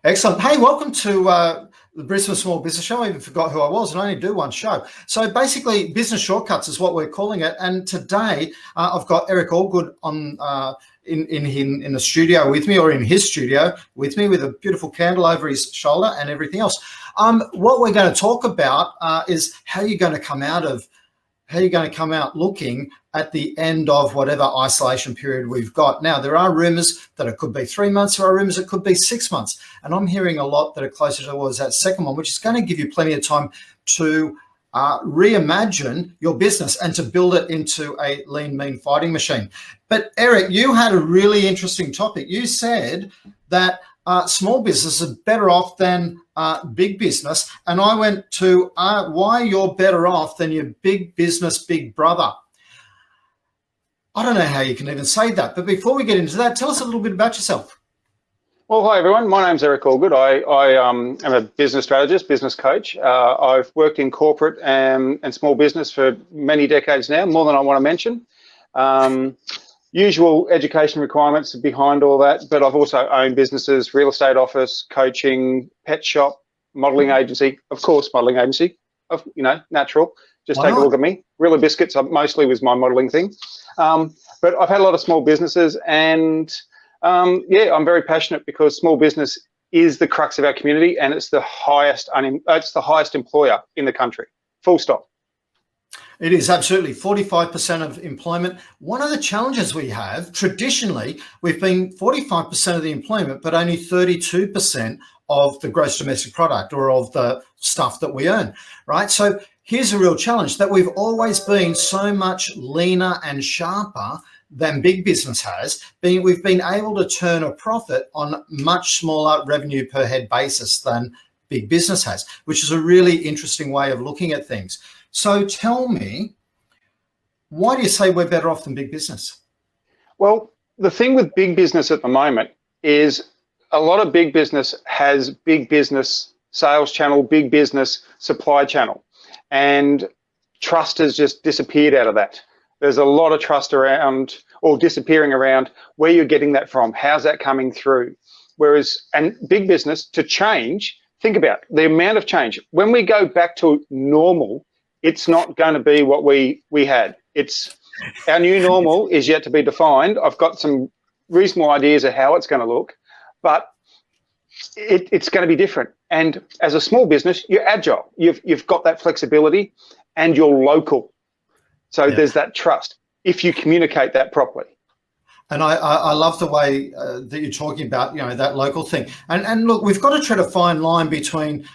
Excellent. Hey, welcome to the Brisbane Small Business Show. I even forgot who I was, and I only do one show. So basically, business shortcuts is what we're calling it. And today, I've got Eric Allgood on in the studio with me, or in his studio with me, with a beautiful candle over his shoulder and everything else. What we're going to talk about is how you're going to come out looking at the end of whatever isolation period we've got. Now, there are rumours that it could be 3 months, there are rumours it could be 6 months. And I'm hearing a lot that are closer towards that second one, which is going to give you plenty of time to reimagine your business and to build it into a lean, mean fighting machine. But Eric, you had a really interesting topic. You said that small business is better off than big business. And I went to why you're better off than your big business big brother. I don't know how you can even say that. But before we get into that, tell us a little bit about yourself. Well, hi, everyone. My name's Eric Allgood. I am a business strategist, business coach. I've worked in corporate and small business for many decades now, more than I want to mention. Usual education requirements behind all that, but I've also owned businesses, real estate office, coaching, pet shop, modelling agency, of course, modelling agency, natural. Just take a look at me. Real Biscuits mostly was my modelling thing. But I've had a lot of small businesses, and I'm very passionate because small business is the crux of our community, and it's the highest employer in the country. Full stop. It is absolutely 45% of employment. One of the challenges we have traditionally, we've been 45% of the employment, but only 32% of the gross domestic product, or of the stuff that we earn, right? So here's a real challenge, that we've always been so much leaner and sharper than big business has. We've been able to turn a profit on much smaller revenue per head basis than big business has, which is a really interesting way of looking at things. So tell me, why do you say we're better off than big business? Well, the thing with big business at the moment is a lot of big business has big business sales channel, big business supply channel, and trust has just disappeared out of that. There's a lot of trust around, or disappearing around, where you're getting that from, how's that coming through. And big business, to change, think about the amount of change. When we go back to normal, it's not going to be what we had. Our new normal is yet to be defined. I've got some reasonable ideas of how it's going to look, but it's going to be different. And as a small business, you're agile. You've got that flexibility, and you're local. So there's that trust if you communicate that properly. And I love the way that you're talking about, that local thing. And look, we've got to try to find a line between,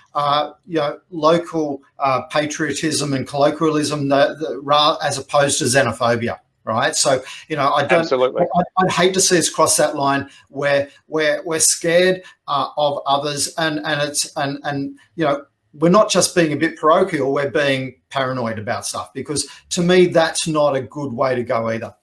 local patriotism and colloquialism as opposed to xenophobia, right? So, Absolutely. I'd hate to see us cross that line where we're scared of others, and we're not just being a bit parochial, we're being paranoid about stuff, because to me, that's not a good way to go either.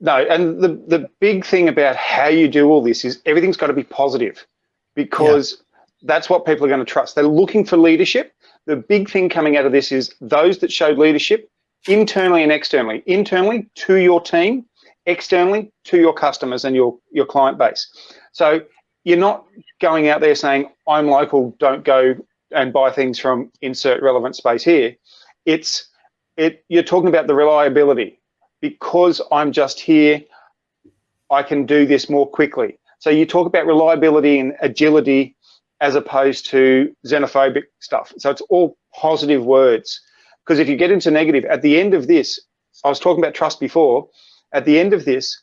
No, and the big thing about how you do all this is everything's got to be positive, because that's what people are going to trust. They're looking for leadership. The big thing coming out of this is those that showed leadership internally and externally. Internally to your team, externally to your customers and your client base. So you're not going out there saying, I'm local, don't go and buy things from insert relevant space here. You're talking about the reliability. Because I'm just here, I can do this more quickly. So you talk about reliability and agility as opposed to xenophobic stuff. So it's all positive words. Because if you get into negative, at the end of this, I was talking about trust before, at the end of this,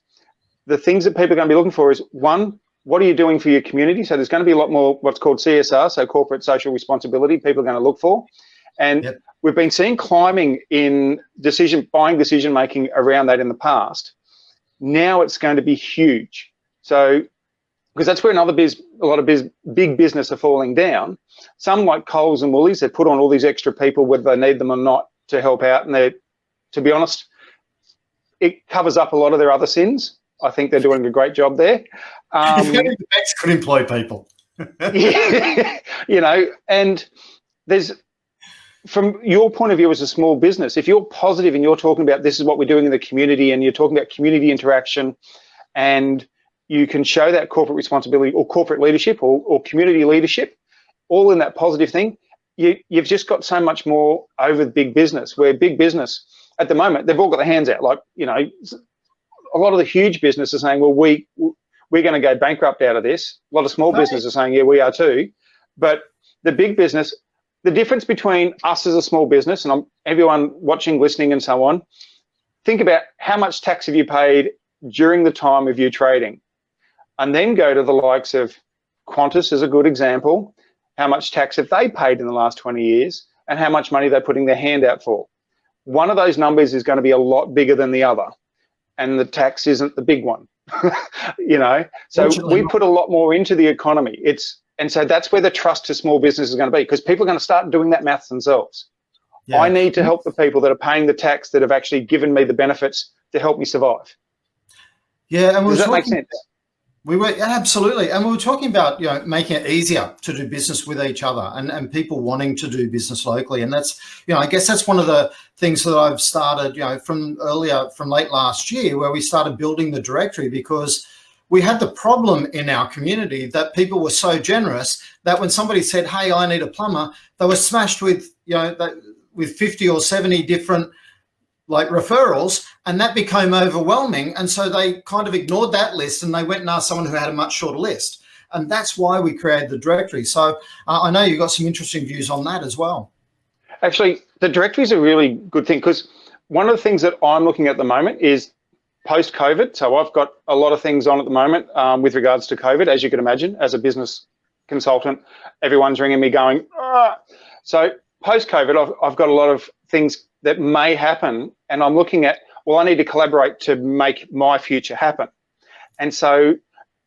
the things that people are going to be looking for is, one, what are you doing for your community? So there's going to be a lot more what's called CSR, so corporate social responsibility, people are going to look for. And we've been seeing climbing in buying decision making around that in the past. Now it's going to be huge. So, because that's where a lot of big business are falling down. Some, like Coles and Woolies, they put on all these extra people, whether they need them or not, to help out. And to be honest, it covers up a lot of their other sins. I think they're doing a great job there. The banks could employ people. And there's, from your point of view as a small business, if you're positive and you're talking about this is what we're doing in the community, and you're talking about community interaction, and you can show that corporate responsibility or corporate leadership or community leadership, all in that positive thing, you've just got so much more over the big business, where big business at the moment, they've all got their hands out. Like, you know, a lot of the huge business are saying, well, we're going to go bankrupt out of this. A lot of small businesses are saying, yeah, we are too. But the big business, the difference between us as a small business and everyone watching, listening and so on, think about how much tax have you paid during the time of you trading, and then go to the likes of Qantas as a good example. How much tax have they paid in the last 20 years and how much money they're putting their hand out for? One of those numbers is going to be a lot bigger than the other, and the tax isn't the big one. You know, so we put a lot more into the economy. And so that's where the trust to small business is going to be, because people are going to start doing that maths themselves. Yeah. I need to help the people that are paying the tax that have actually given me the benefits to help me survive. Yeah, and does that make sense? We were absolutely, and we were talking about, you know, making it easier to do business with each other, and people wanting to do business locally, and that's, you know, I guess that's one of the things that I've started, you know, from late last year, where we started building the directory, because we had the problem in our community that people were so generous that when somebody said, hey, I need a plumber, they were smashed with, you know, with 50 or 70 different like referrals, and that became overwhelming. And so they kind of ignored that list and they went and asked someone who had a much shorter list. And that's why we created the directory. So I know you've got some interesting views on that as well. Actually, the directory is a really good thing, because one of the things that I'm looking at the moment is post-COVID. So I've got a lot of things on at the moment with regards to COVID, as you can imagine. As a business consultant, everyone's ringing me going, ah. So post-COVID, I've got a lot of things that may happen, and I'm looking at, well, I need to collaborate to make my future happen. And so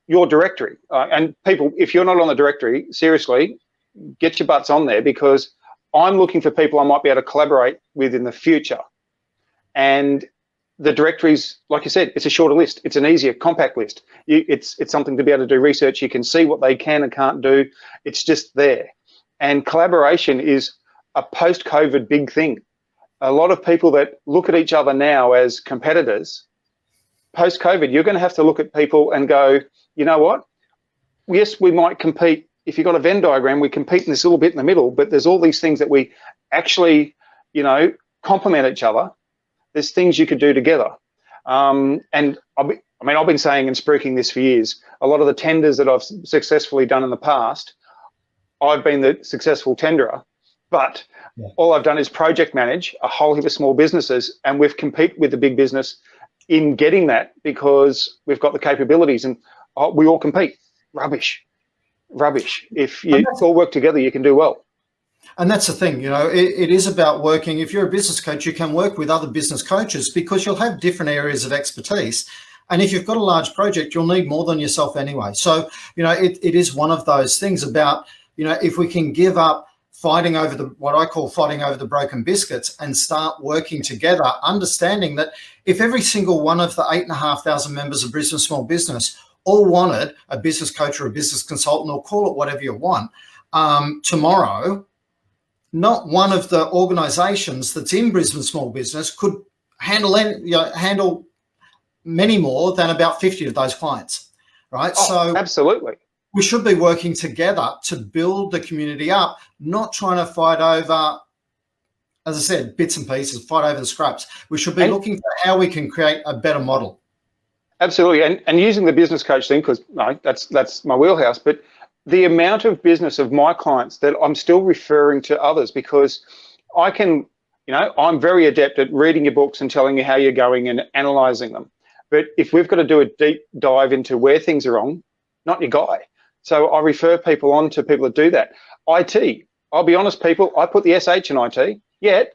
your directory, and people, if you're not on the directory, seriously, get your butts on there, because I'm looking for people I might be able to collaborate with in the future. And the directories, like you said, it's a shorter list. It's an easier, compact list. It's something to be able to do research. You can see what they can and can't do. It's just there. And collaboration is a post-COVID big thing. A lot of people that look at each other now as competitors, post-COVID, you're going to have to look at people and go, you know what? Yes, we might compete. If you've got a Venn diagram, we compete in this little bit in the middle, but there's all these things that we actually, you know, complement each other. There's things you could do together. And I've been saying and spruiking this for years. A lot of the tenders that I've successfully done in the past, I've been the successful tenderer, but all I've done is project manage a whole heap of small businesses, and we've competed with the big business in getting that, because we've got the capabilities, and we all compete. Rubbish. If you all work together, you can do well. And that's the thing, you know, it is about working. If you're a business coach, you can work with other business coaches, because you'll have different areas of expertise. And if you've got a large project, you'll need more than yourself anyway. So, you know, it is one of those things about, you know, if we can give up fighting over what I call fighting over the broken biscuits, and start working together, understanding that if every single one of the 8,500 members of Brisbane Small Business all wanted a business coach or a business consultant, or call it whatever you want, tomorrow, not one of the organisations that's in Brisbane Small Business could handle many more than about 50 of those clients, right? Oh, so absolutely. We should be working together to build the community up, not trying to fight over, as I said, bits and pieces, fight over the scraps. We should be looking for how we can create a better model. Absolutely, and using the business coach thing, because no, that's my wheelhouse, but the amount of business of my clients that I'm still referring to others, because I can, you know, I'm very adept at reading your books and telling you how you're going and analysing them. But if we've got to do a deep dive into where things are wrong, not your guy. So I refer people on to people that do that. IT, I'll be honest, people, I put the SH in IT, yet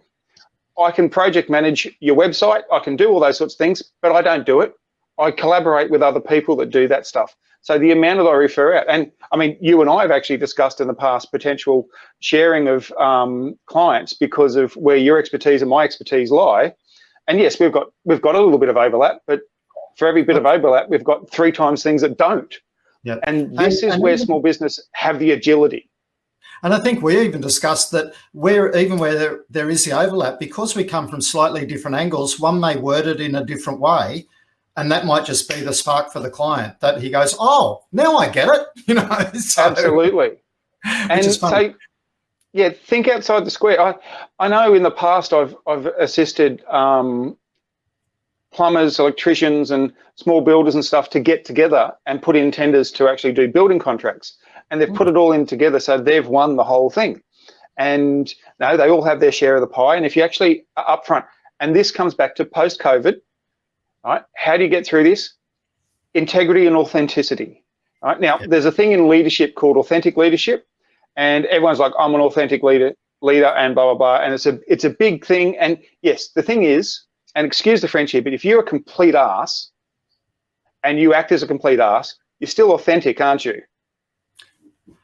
I can project manage your website, I can do all those sorts of things, but I don't do it. I collaborate with other people that do that stuff. So the amount that I refer out, and I mean, you and I have actually discussed in the past potential sharing of clients because of where your expertise and my expertise lie. And yes, we've got a little bit of overlap, but for every bit of overlap, we've got 3 times things that don't. Yep. And this is where small business have the agility. And I think we even discussed that where there is the overlap, because we come from slightly different angles, one may word it in a different way, And that might just be the spark for the client that he goes, oh, now I get it, you know. So, Absolutely. Which is fun. So, yeah, think outside the square. I know in the past I've assisted plumbers, electricians, and small builders and stuff to get together and put in tenders to actually do building contracts. And they've put it all in together, so they've won the whole thing. And no, they all have their share of the pie. And if you actually are upfront, and this comes back to post-COVID, right? How do you get through this? Integrity and authenticity. Right? Now, there's a thing in leadership called authentic leadership, and everyone's like, I'm an authentic leader, and blah, blah, blah. And it's a big thing. And yes, the thing is, and excuse the French here, but if you're a complete ass and you act as a complete ass, you're still authentic, aren't you?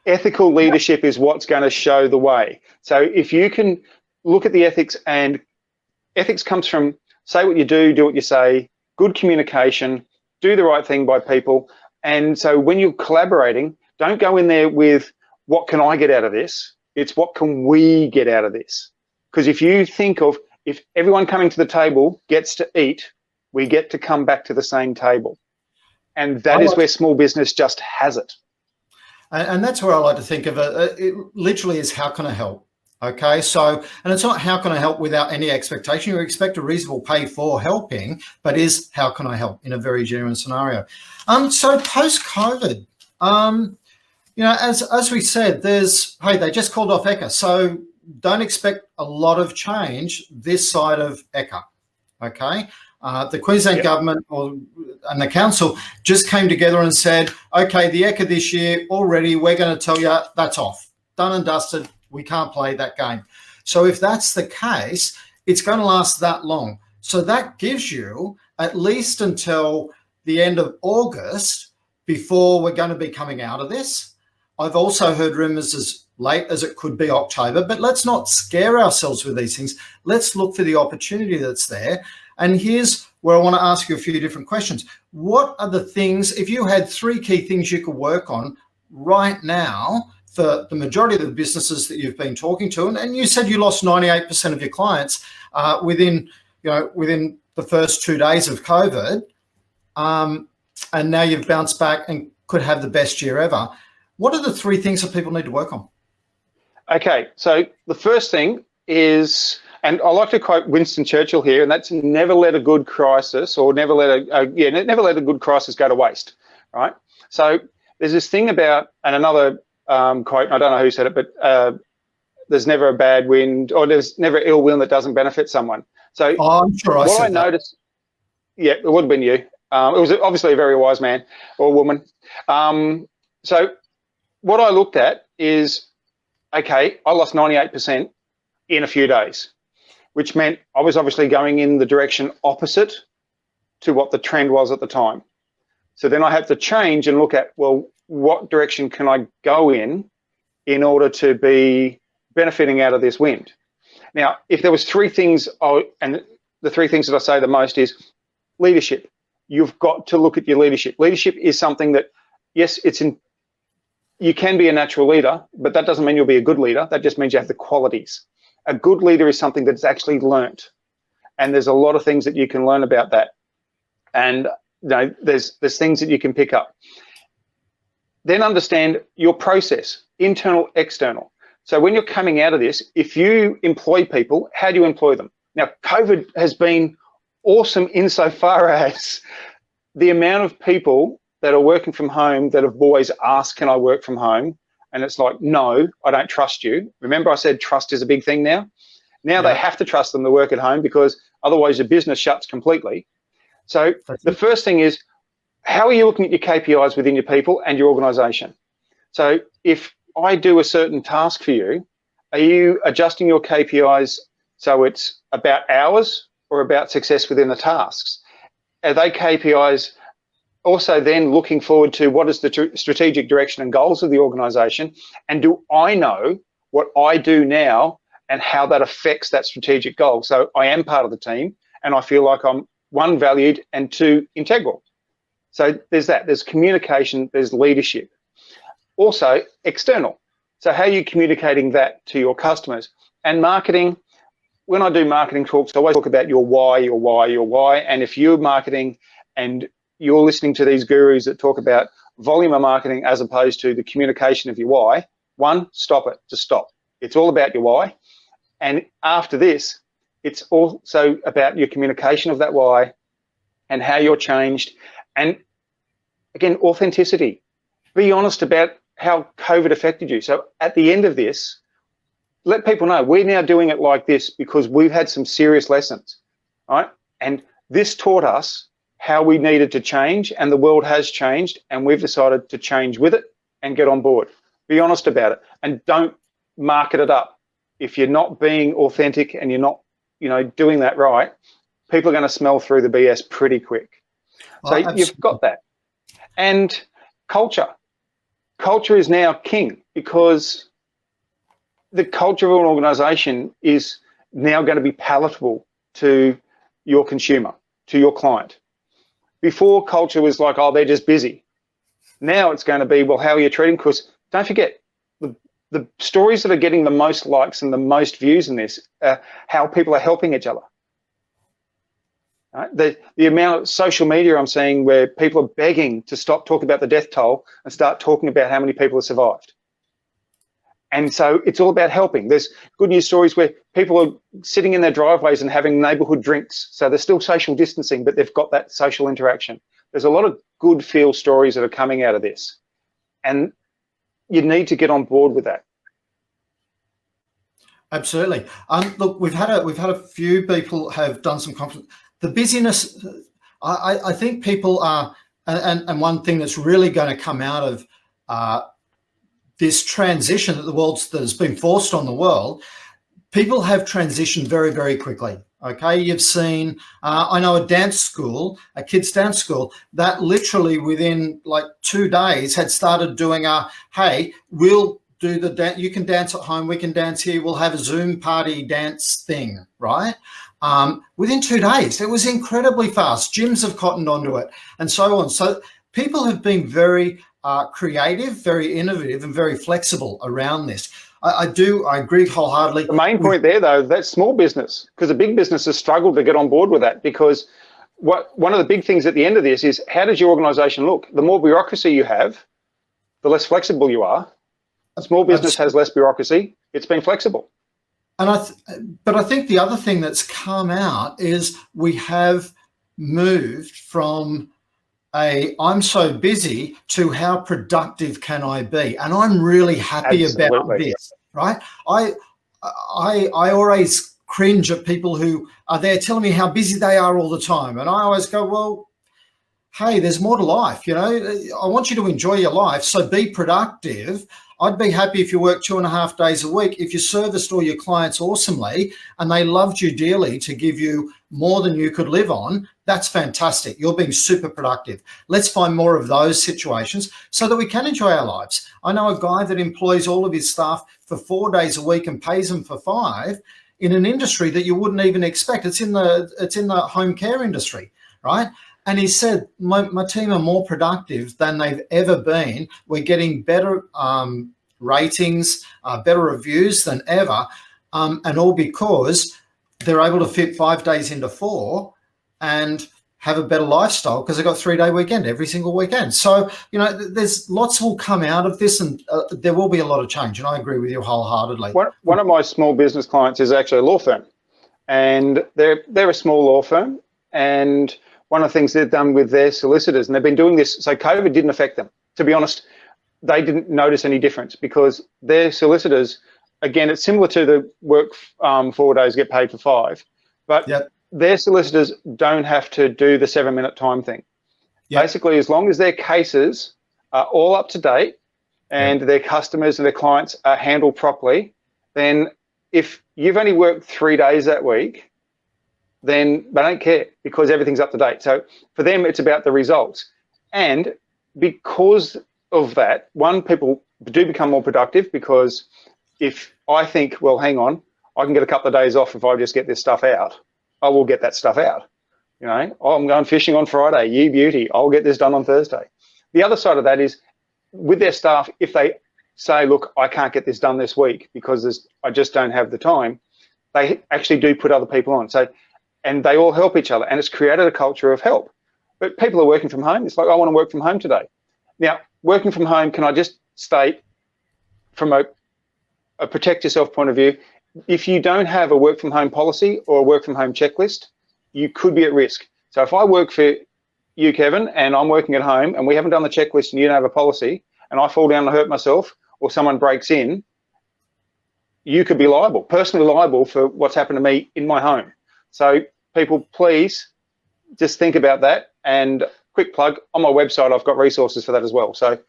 Ethical leadership is what's going to show the way. So if you can look at the ethics, and ethics comes from say what you do what you say, good communication, do the right thing by people. And so when you're collaborating, don't go in there with what can I get out of this? It's what can we get out of this? Because if you think of, if everyone coming to the table gets to eat, we get to come back to the same table. And that is where small business just has it. And that's where I like to think of it. It literally is, how can I help? Okay, so, and it's not how can I help without any expectation. You expect a reasonable pay for helping, but is how can I help in a very genuine scenario. So post-COVID, you know, as we said, hey, they just called off ECA, so don't expect a lot of change this side of ECA, okay? The Queensland government and the council just came together and said, okay, the ECA this year already, we're going to tell you that's off, done and dusted. We can't play that game. So if that's the case, it's going to last that long. So that gives you at least until the end of August before we're going to be coming out of this. I've also heard rumours as late as it could be October, but let's not scare ourselves with these things. Let's look for the opportunity that's there. And here's where I want to ask you a few different questions. What are the things, if you had 3 key things you could work on right now for the majority of the businesses that you've been talking to, and you said you lost 98% of your clients within the first 2 days of COVID, and now you've bounced back and could have the best year ever. What are the 3 things that people need to work on? Okay, so the first thing is, and I like to quote Winston Churchill here, and that's never let a good crisis, or never let a good crisis go to waste, right? So there's this thing about, and another quote, I don't know who said it, but there's never a bad wind, or there's never ill wind that doesn't benefit someone. So I'm sure what I noticed, yeah, it would have been you. It was obviously a very wise man or woman. So what I looked at is, okay, I lost 98% in a few days, which meant I was obviously going in the direction opposite to what the trend was at the time. So then I had to change and look at, well, what direction can I go in order to be benefiting out of this wind? Now, if there was 3 things, and the 3 things that I say the most is leadership. You've got to look at your leadership. Leadership is something that, yes, you can be a natural leader, but that doesn't mean you'll be a good leader. That just means you have the qualities. A good leader is something that's actually learnt, and there's a lot of things that you can learn about that. And you know, there's things that you can pick up. Then understand your process, internal, external. So when you're coming out of this, if you employ people, how do you employ them? Now, COVID has been awesome insofar as the amount of people that are working from home that have always asked, can I work from home? And it's like, no, I don't trust you. Remember I said trust is a big thing now? Now they have to trust them to work at home, because otherwise your business shuts completely. So the first thing is, how are you looking at your KPIs within your people and your organisation? So if I do a certain task for you, are you adjusting your KPIs so it's about hours or about success within the tasks? Are they KPIs also then looking forward to what is the strategic direction and goals of the organisation? And do I know what I do now and how that affects that strategic goal? So I am part of the team and I feel like I'm 1, valued, and 2, integral. So there's that, there's communication, there's leadership. Also external. So how are you communicating that to your customers? And marketing, when I do marketing talks, I always talk about your why, your why, your why. And if you're marketing and you're listening to these gurus that talk about volume of marketing as opposed to the communication of your why, one, stop it, just stop. It's all about your why. And after this, it's also about your communication of that why and how you're changed. And again, authenticity. Be honest about how COVID affected you. So at the end of this, let people know we're now doing it like this because we've had some serious lessons, right? And this taught us how we needed to change, and the world has changed, and we've decided to change with it and get on board. Be honest about it, and don't market it up. If you're not being authentic and you're not, doing that right, people are going to smell through the BS pretty quick. So you've got that. And culture. Culture is now king, because the culture of an organization is now going to be palatable to your consumer, to your client. Before, culture was like, oh, they're just busy. Now it's going to be, well, how are you treating? Because don't forget, the stories that are getting the most likes and the most views in this are how people are helping each other. Right? The amount of social media I'm seeing where people are begging to stop talking about the death toll and start talking about how many people have survived. And so it's all about helping. There's good news stories where people are sitting in their driveways and having neighbourhood drinks. So they're still social distancing, but they've got that social interaction. There's a lot of good feel stories that are coming out of this. And you need to get on board with that. Absolutely. Look, we've had a few people have done some conference. The busyness, I think people are, and one thing that's really going to come out of this transition that has been forced on the world, people have transitioned very, very quickly. Okay, you've seen, I know a kids' dance school that literally within like 2 days had started doing hey, we'll do the dance, you can dance at home, we can dance here, we'll have a Zoom party dance thing, right? Within 2 days, it was incredibly fast. Gyms have cottoned onto it and so on. So people have been very creative, very innovative and very flexible around this. I agree wholeheartedly. The main point there, though, that's small business, because the big businesses struggle to get on board with that, because one of the big things at the end of this is, how does your organisation look? The more bureaucracy you have, the less flexible you are. A small business has less bureaucracy. It's been flexible. But I think the other thing that's come out is we have moved from I'm so busy to how productive can I be? And I'm really happy about this, right? I always cringe at people who are there telling me how busy they are all the time. And I always go, well, hey, there's more to life. I want you to enjoy your life. So be productive. I'd be happy if you worked 2.5 days a week. If you serviced all your clients awesomely and they loved you dearly to give you more than you could live on, that's fantastic. You're being super productive. Let's find more of those situations so that we can enjoy our lives. I know a guy that employs all of his staff for 4 days a week and pays them for 5 in an industry that you wouldn't even expect. It's in the home care industry, right? And he said, my team are more productive than they've ever been. We're getting better ratings, better reviews than ever, and all because they're able to fit 5 days into 4 and have a better lifestyle because they've got 3-day weekend every single weekend. So, there's lots will come out of this, and there will be a lot of change. And I agree with you wholeheartedly. One of my small business clients is actually a law firm, and they're a small law firm. And one of the things they've done with their solicitors, and they've been doing this, so COVID didn't affect them. To be honest, they didn't notice any difference because their solicitors, again, it's similar to the work 4 days, get paid for 5, but their solicitors don't have to do the 7-minute time thing. Basically, as long as their cases are all up to date and their customers and their clients are handled properly, then if you've only worked 3 days that week, then they don't care because everything's up to date. So for them, it's about the results. And because of that, people do become more productive, because if I think, well, hang on, I can get a couple of days off if I just get this stuff out, I will get that stuff out. I'm going fishing on Friday, ye beauty, I'll get this done on Thursday. The other side of that is with their staff, if they say, look, I can't get this done this week because I just don't have the time, they actually do put other people on. And they all help each other, and it's created a culture of help. but people are working from home. It's like, I want to work from home today. Now, working from home, can I just state from a protect yourself point of view, if you don't have a work from home policy or a work from home checklist, you could be at risk. So if I work for you, Kevin, and I'm working at home and we haven't done the checklist and you don't have a policy and I fall down and hurt myself or someone breaks in, you could be liable, personally liable for what's happened to me in my home. So people, please just think about that. And quick plug, on my website, I've got resources for that as well. So,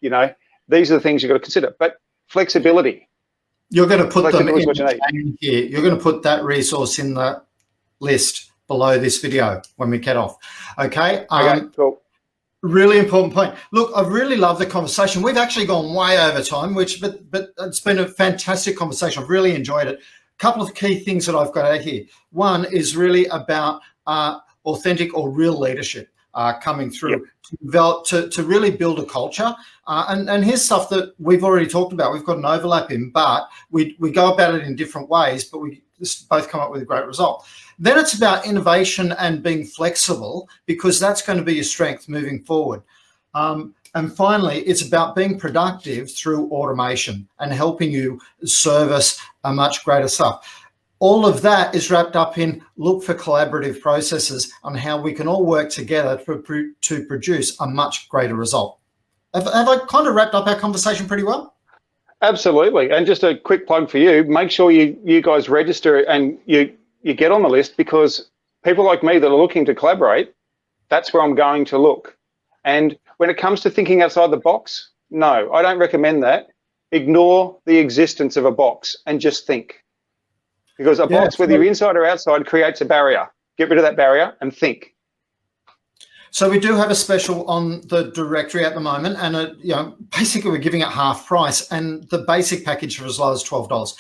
you know, these are the things you've got to consider. But flexibility. You're going to put them in here. You're going to put that resource in the list below this video when we get off. Okay. Okay, cool. Really important point. Look, I've really loved the conversation. We've actually gone way over time, but it's been a fantastic conversation. I've really enjoyed it. A couple of key things that I've got out here. One is really about authentic or real leadership coming through. Yep. To develop, to really build a culture. And here's stuff that we've already talked about. We've got an overlap in, but we go about it in different ways, but we just both come up with a great result. Then it's about innovation and being flexible, because that's going to be your strength moving forward. And finally, it's about being productive through automation and helping you service a much greater stuff. All of that is wrapped up in look for collaborative processes on how we can all work together to produce a much greater result. Have I kind of wrapped up our conversation pretty well? Absolutely. And just a quick plug for you, make sure you guys register and you get on the list, because people like me that are looking to collaborate, that's where I'm going to look. And when it comes to thinking outside the box, no, I don't recommend that. Ignore the existence of a box and just think. Because a box, whether you're inside or outside, creates a barrier. Get rid of that barrier and think. So we do have a special on the directory at the moment, and you know, basically we're giving it half price, and the basic package for as low as $12.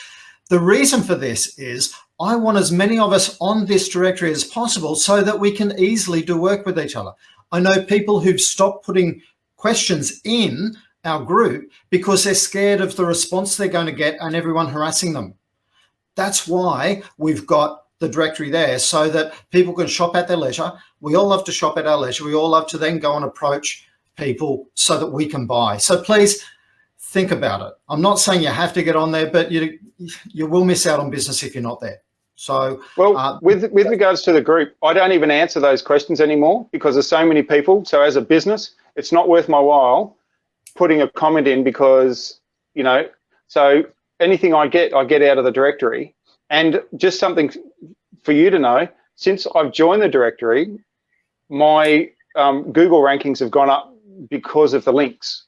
The reason for this is I want as many of us on this directory as possible so that we can easily do work with each other. I know people who've stopped putting questions in our group because they're scared of the response they're going to get and everyone harassing them. That's why we've got the directory there, so that people can shop at their leisure. We all love to shop at our leisure. We all love to then go and approach people so that we can buy. So please think about it. I'm not saying you have to get on there, but you will miss out on business if you're not there. So, well, with regards to the group, I don't even answer those questions anymore because there's so many people. So as a business, it's not worth my while putting a comment in, because, you know, so anything I get out of the directory. And just something for you to know, since I've joined the directory, my Google rankings have gone up because of the links,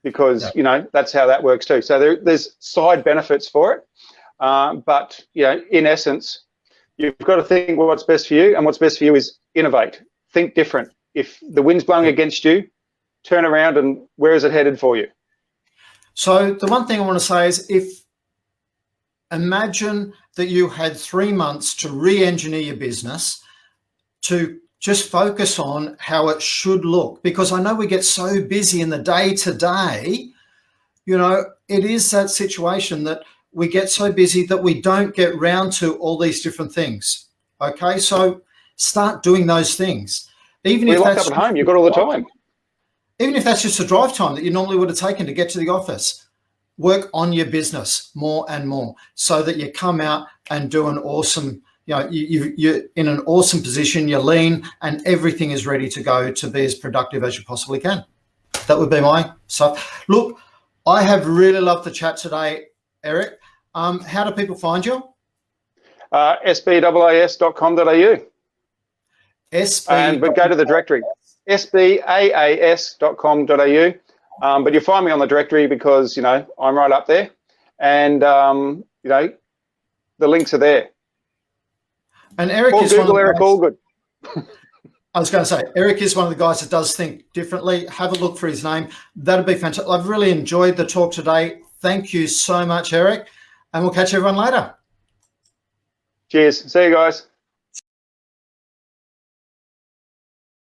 because, you know, that's how that works too. So there's side benefits for it. But, you know, in essence, you've got to think what's best for you, and what's best for you is innovate, think different. If the wind's blowing against you, turn around and where is it headed for you? So the one thing I want to say is, imagine that you had 3 months to re-engineer your business, to just focus on how it should look, because I know we get so busy in the day-to-day, you know, it is that situation that we get so busy that we don't get round to all these different things. Okay, so start doing those things. Even if that's locked up at home, you've got all the time. Even if that's just a drive time that you normally would have taken to get to the office, work on your business more and more so that you come out and do an awesome, you know, you're in an awesome position, you're lean, and everything is ready to go to be as productive as you possibly can. That would be my stuff. Look, I have really loved the chat today, Eric. How do people find you? sbaas.com.au. But go to the directory, sbaas.com.au. But you'll find me on the directory because, you know, I'm right up there, and you know, the links are there. And Eric or is Google Eric Allgood. I was going to say, Eric is one of the guys that does think differently. Have a look for his name. That'd be fantastic. I've really enjoyed the talk today. Thank you so much, Eric, and we'll catch everyone later. Cheers. See you guys.